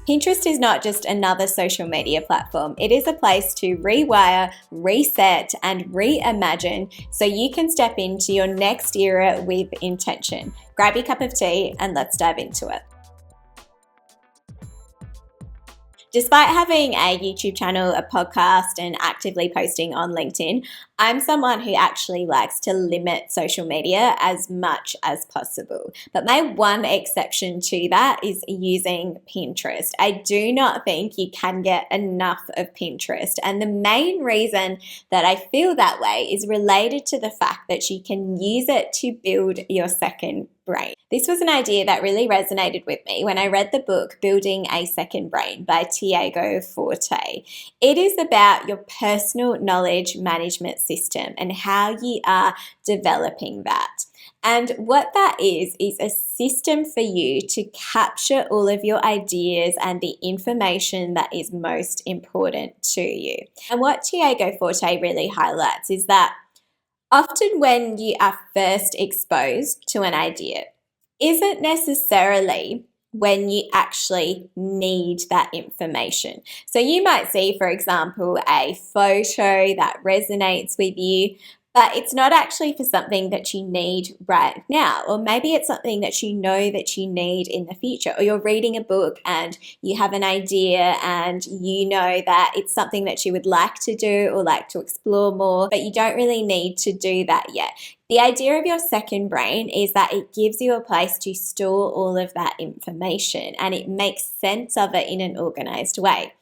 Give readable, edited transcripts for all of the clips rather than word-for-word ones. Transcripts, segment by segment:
Pinterest is not just another social media platform. It is a place to rewire, reset, and reimagine so you can step into your next era with intention. Grab your cup of tea and let's dive into it. Despite having a YouTube channel, a podcast, and actively posting on LinkedIn, I'm someone who actually likes to limit social media as much as possible. But my one exception to that is using Pinterest. I do not think you can get enough of Pinterest. And the main reason that I feel that way is related to the fact that you can use it to build your second brain. This was an idea that really resonated with me when I read the book Building a Second Brain by Dianne Forte. It is about your personal knowledge management system and how you are developing that. And what that is a system for you to capture all of your ideas and the information that is most important to you. And what Dianne Forte really highlights is that often when you are first exposed to an idea, isn't necessarily when you actually need that information. So you might see, for example, a photo that resonates with you, but it's not actually for something that you need right now. Or maybe it's something that you know that you need in the future. Or you're reading a book and you have an idea and you know that it's something that you would like to do or like to explore more, but you don't really need to do that yet. The idea of your second brain is that it gives you a place to store all of that information and it makes sense of it in an organized way.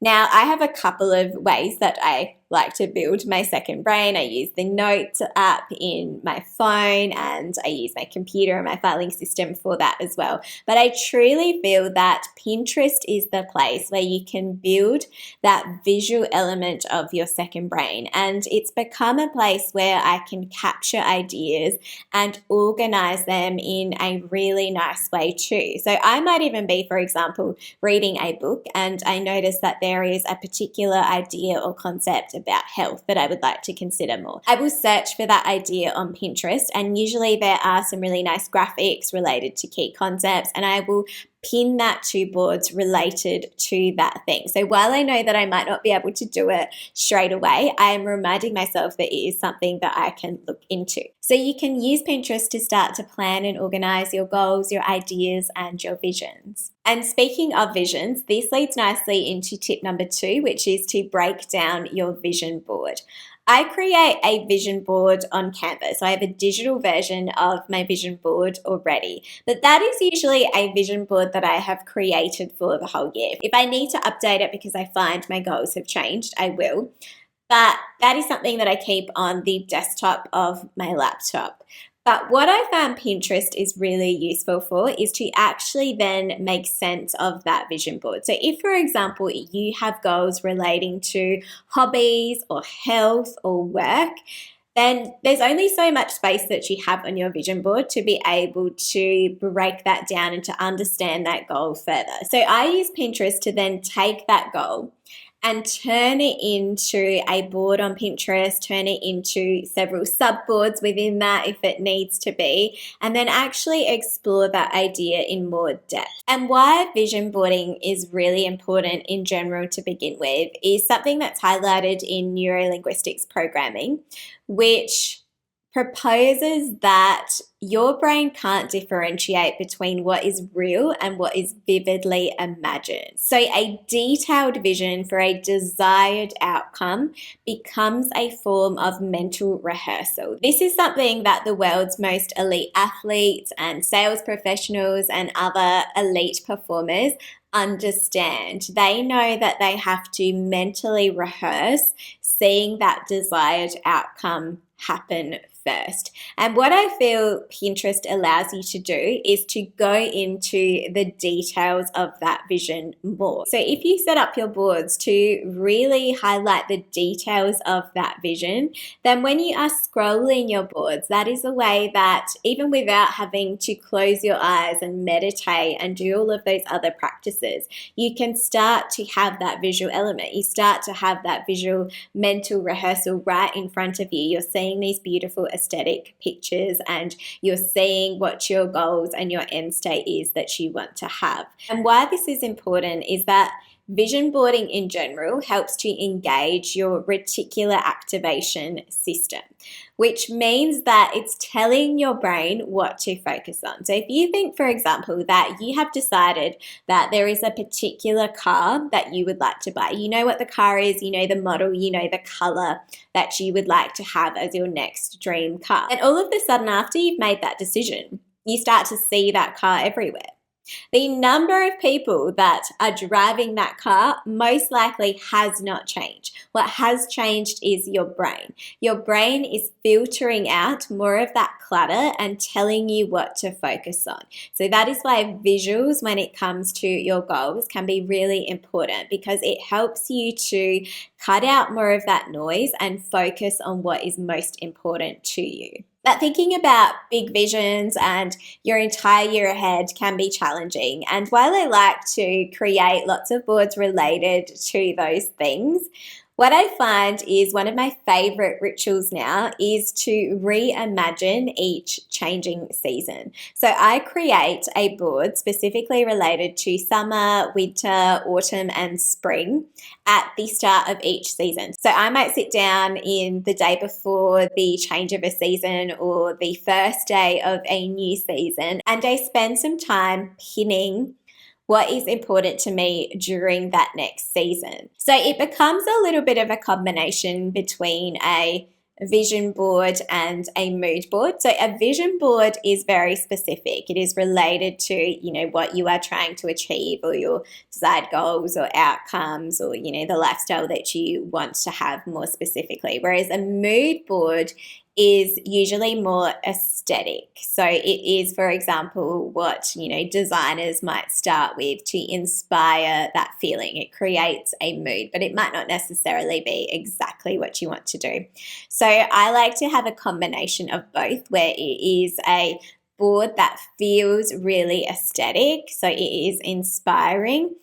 Now, I have a couple of ways that I like to build my second brain. I use the Notes app in my phone and I use my computer and my filing system for that as well. But I truly feel that Pinterest is the place where you can build that visual element of your second brain. And it's become a place where I can capture ideas and organize them in a really nice way too. So I might even be, for example, reading a book and I notice that there is a particular idea or concept about health that I would like to consider more. I will search for that idea on Pinterest and usually there are some really nice graphics related to key concepts and I will pin that to boards related to that thing. So while I know that I might not be able to do it straight away, I am reminding myself that it is something that I can look into. So you can use Pinterest to start to plan and organize your goals, your ideas, and your visions. And speaking of visions, this leads nicely into tip number 2, which is to break down your vision board. I create a vision board on Canva. So I have a digital version of my vision board already. But that is usually a vision board that I have created for the whole year. If I need to update it because I find my goals have changed, I will. But that is something that I keep on the desktop of my laptop. But what I found Pinterest is really useful for is to actually then make sense of that vision board. So if, for example, you have goals relating to hobbies or health or work, then there's only so much space that you have on your vision board to be able to break that down and to understand that goal further. So I use Pinterest to then take that goal and turn it into a board on Pinterest, turn it into several subboards within that if it needs to be, and then actually explore that idea in more depth. And why vision boarding is really important in general to begin with is something that's highlighted in neurolinguistics programming, which proposes that your brain can't differentiate between what is real and what is vividly imagined. So a detailed vision for a desired outcome becomes a form of mental rehearsal. This is something that the world's most elite athletes and sales professionals and other elite performers understand. They know that they have to mentally rehearse seeing that desired outcome happen first. And what I feel Pinterest allows you to do is to go into the details of that vision more. So if you set up your boards to really highlight the details of that vision, then when you are scrolling your boards, that is a way that even without having to close your eyes and meditate and do all of those other practices, you can start to have that visual element. You start to have that visual mental rehearsal right in front of you. You're seeing these beautiful aesthetic pictures and you're seeing what your goals and your end state is that you want to have. And why this is important is that vision boarding in general helps to engage your reticular activation system, which means that it's telling your brain what to focus on. So if you think, for example, that you have decided that there is a particular car that you would like to buy, you know what the car is, you know the model, you know the color that you would like to have as your next dream car. And all of a sudden, after you've made that decision, you start to see that car everywhere. The number of people that are driving that car most likely has not changed. What has changed is your brain. Your brain is filtering out more of that clutter and telling you what to focus on. So that is why visuals, when it comes to your goals, can be really important, because it helps you to cut out more of that noise and focus on what is most important to you. But thinking about big visions and your entire year ahead can be challenging. And while I like to create lots of boards related to those things, what I find is one of my favorite rituals now is to reimagine each changing season. So I create a board specifically related to summer, winter, autumn, and spring at the start of each season. So I might sit down in the day before the change of a season or the first day of a new season, and I spend some time pinning what is important to me during that next season. So it becomes a little bit of a combination between a vision board and a mood board. So a vision board is very specific. It is related to, what you are trying to achieve or your desired goals or outcomes or, the lifestyle that you want to have more specifically. Whereas a mood board is usually more aesthetic. So it is, for example, what, designers might start with to inspire that feeling. It creates a mood, but it might not necessarily be exactly what you want to do. So I like to have a combination of both, where it is a board that feels really aesthetic, so it is inspiring,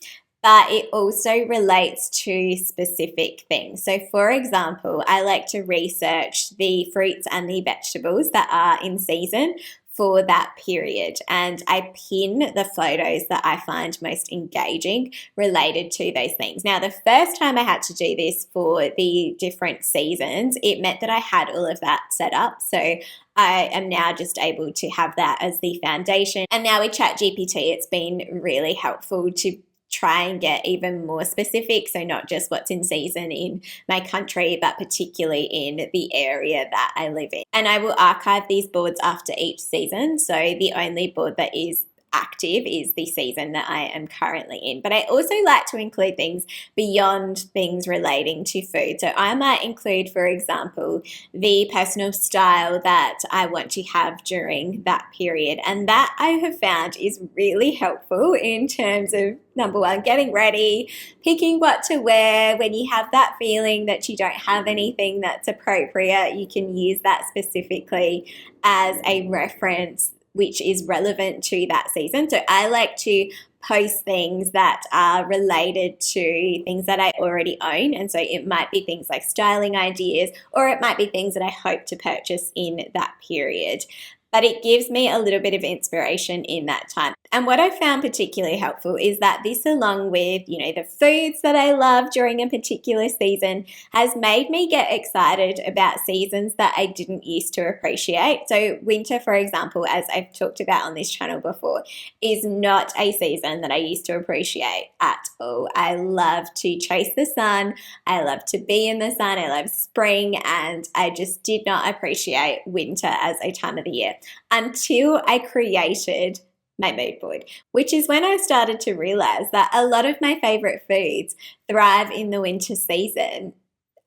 but it also relates to specific things. So for example, I like to research the fruits and the vegetables that are in season for that period, and I pin the photos that I find most engaging related to those things. Now, the first time I had to do this for the different seasons, it meant that I had all of that set up. So I am now just able to have that as the foundation. And now with ChatGPT, it's been really helpful to try and get even more specific. So not just what's in season in my country, but particularly in the area that I live in. And I will archive these boards after each season. So the only board that is active is the season that I am currently in. But I also like to include things beyond things relating to food. So I might include, for example, the personal style that I want to have during that period. And that I have found is really helpful in terms of, number one, getting ready, picking what to wear. When you have that feeling that you don't have anything that's appropriate, you can use that specifically as a reference which is relevant to that season. So I like to post things that are related to things that I already own. And so it might be things like styling ideas, or it might be things that I hope to purchase in that period. But it gives me a little bit of inspiration in that time. And what I found particularly helpful is that this, along with, the foods that I love during a particular season, has made me get excited about seasons that I didn't used to appreciate. So winter, for example, as I've talked about on this channel before, is not a season that I used to appreciate at all. I love to chase the sun. I love to be in the sun. I love spring, and I just did not appreciate winter as a time of the year until I created my mood board, which is when I started to realize that a lot of my favorite foods thrive in the winter season.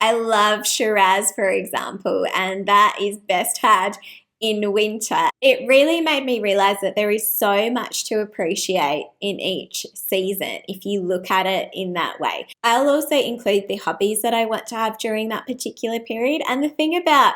I love Shiraz, for example, and that is best had in winter. It really made me realize that there is so much to appreciate in each season if you look at it in that way. I'll also include the hobbies that I want to have during that particular period. And the thing about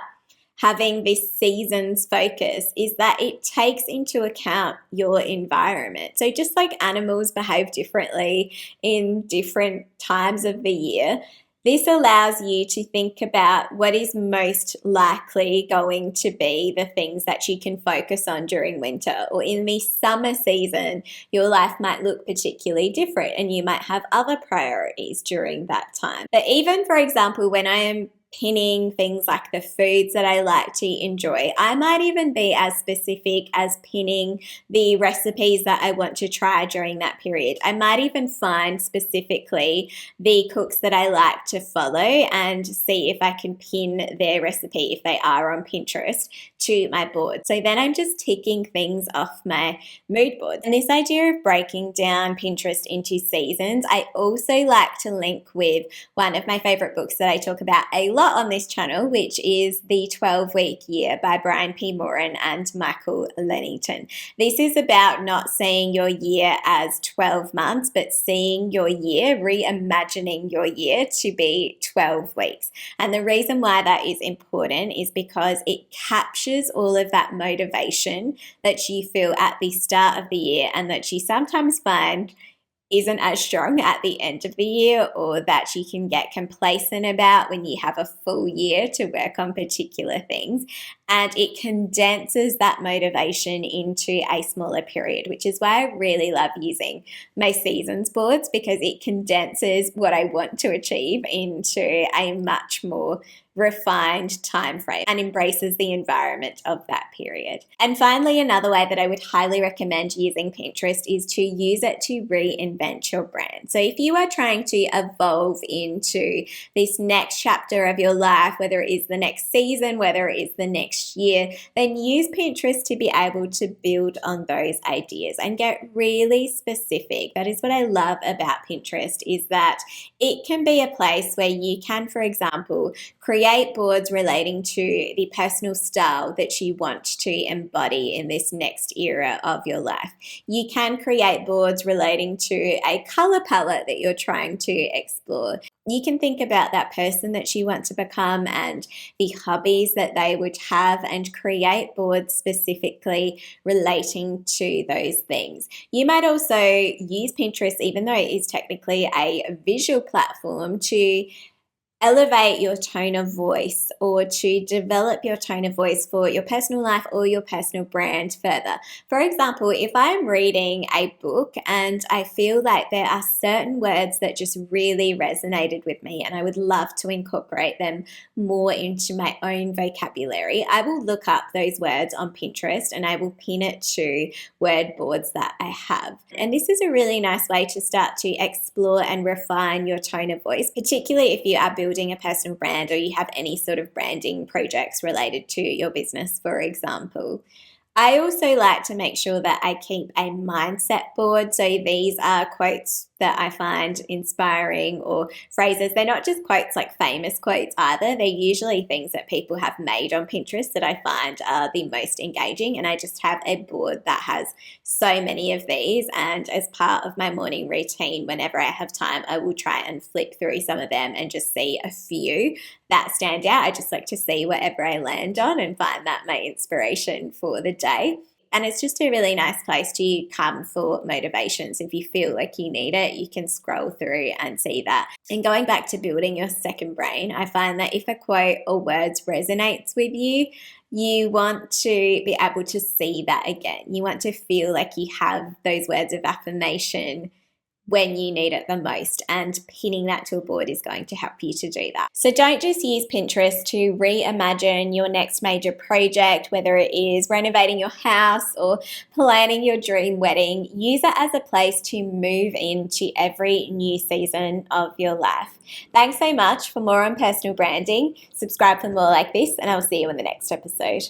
having this season's focus is that it takes into account your environment. So just like animals behave differently in different times of the year, This allows you to think about what is most likely going to be the things that you can focus on during winter, or in the summer season, your life might look particularly different and you might have other priorities during that time. But even, for example, when I am pinning things like the foods that I like to enjoy, I might even be as specific as pinning the recipes that I want to try during that period. I might even find specifically the cooks that I like to follow and see if I can pin their recipe, if they are on Pinterest, to my board. So then I'm just ticking things off my mood board. And this idea of breaking down Pinterest into seasons, I also like to link with one of my favorite books that I talk about a lot on this channel, which is The 12-Week Year by Brian P. Moran and Michael Lennington. This is about not seeing your year as 12 months, but seeing your year, reimagining your year to be 12 weeks. And the reason why that is important is because it captures all of that motivation that you feel at the start of the year and that you sometimes find isn't as strong at the end of the year, or that you can get complacent about when you have a full year to work on particular things. And it condenses that motivation into a smaller period, which is why I really love using my seasons boards, because it condenses what I want to achieve into a much more refined time frame and embraces the environment of that period. And finally, another way that I would highly recommend using Pinterest is to use it to reinvent your brand. So if you are trying to evolve into this next chapter of your life, whether it is the next season, whether it is the next year, then use Pinterest to be able to build on those ideas and get really specific. That is what I love about Pinterest, is that it can be a place where you can, for example, create boards relating to the personal style that you want to embody in this next era of your life. You can create boards relating to a color palette that you're trying to explore. You can think about that person that you want to become and the hobbies that they would have, and create boards specifically relating to those things. You might also use Pinterest, even though it is technically a visual platform, to elevate your tone of voice, or to develop your tone of voice for your personal life or your personal brand further. For example, if I'm reading a book and I feel like there are certain words that just really resonated with me and I would love to incorporate them more into my own vocabulary, I will look up those words on Pinterest and I will pin it to word boards that I have. And this is a really nice way to start to explore and refine your tone of voice, particularly if you are building a personal brand or you have any sort of branding projects related to your business, for example. I also like to make sure that I keep a mindset board. So these are quotes that I find inspiring, or phrases. They're not just quotes like famous quotes either. They're usually things that people have made on Pinterest that I find are the most engaging. And I just have a board that has so many of these. And as part of my morning routine, whenever I have time, I will try and flip through some of them and just see a few that stand out. I just like to see whatever I land on and find that my inspiration for the day. And it's just a really nice place to come for motivations. If you feel like you need it, you can scroll through and see that. And going back to building your second brain, I find that if a quote or words resonates with you, you want to be able to see that again. You want to feel like you have those words of affirmation when you need it the most, and pinning that to a board is going to help you to do that. So don't just use Pinterest to reimagine your next major project, whether it is renovating your house or planning your dream wedding. Use it as a place to move into every new season of your life. Thanks so much. For more on personal branding, subscribe for more like this, and I'll see you in the next episode.